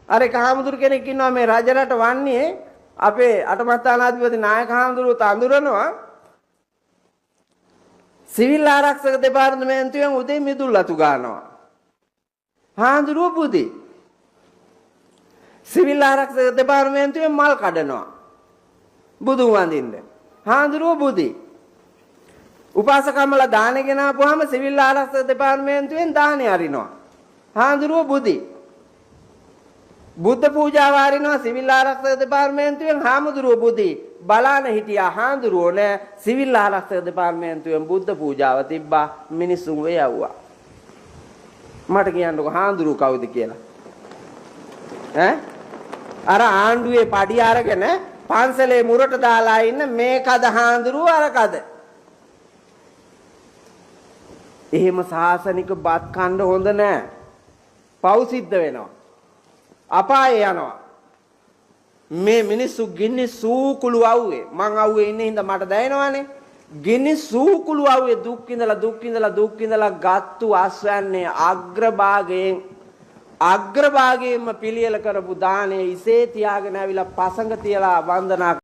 අර එක හාමුදුරු කෙනෙක් ඉන්නවා මේ රජරට වන්නේ අපේ අටමස්ථානාධිපති නායක හාමුදුරුවෝ තඳුරනවා සිවිල් ආරක්ෂක දෙපාර්තමේන්තුවෙන් උදේ මිදුල් අතු ගන්නවා. හාමුදුරුවෝ පුදී සිවිල් ආරක්ෂක දෙපාර්තමේන්තුවෙන් මල් කඩනවා. බුදුන් වඳින්න. හාමුදුරුවෝ බුදී උපාසකම්මලා දානෙ ගෙනාපුවාම සිවිල් ආරක්ෂක දෙපාර්තමේන්තුවෙන් දානෙ අරිනවා. හාමුදුරුවෝ බුදී බුද්ධ පූජාව අරිනවා සිවිල් ආරක්ෂක දෙපාර්තමේන්තුවෙන්. හාමුදුරුවෝ බුදී බලාන හිටියා හාමුදුරුවෝ නෑ සිවිල් ආරක්ෂක දෙපාර්තමේන්තුවෙන් බුද්ධ පූජාව තිබ්බා මිනිස්සුන් වෙයවුවා. මට කියන්නකෝ හාමුදුරුවෝ කවුද කියලා ඈ? අර ආණ්ඩුවේ පඩි අරගෙන පන්සලේ මුරට දාලා ඉන්න මේකද හාමුදුරුවෝ අරකද? එහෙම සාසනික බත් කන්න හොඳ නෑ. පව් සිද්ධ වෙනවා. අපායේ යනවා. මේ මිනිස්සු ගිනි සූකුළු අවුවේ මං අවුවේ ඉන්නේ හින්දා මට දැනෙනවානේ. ගිනි සූකුළු අවුවේ දුක් විඳලා ගත්තු අස්වැන්නේ අග්‍රභාගයෙන්ම පිළියෙල කරපු දානේ ඉසේ තියාගෙන ඇවිල්ලා පසඟ තියලා වන්දනා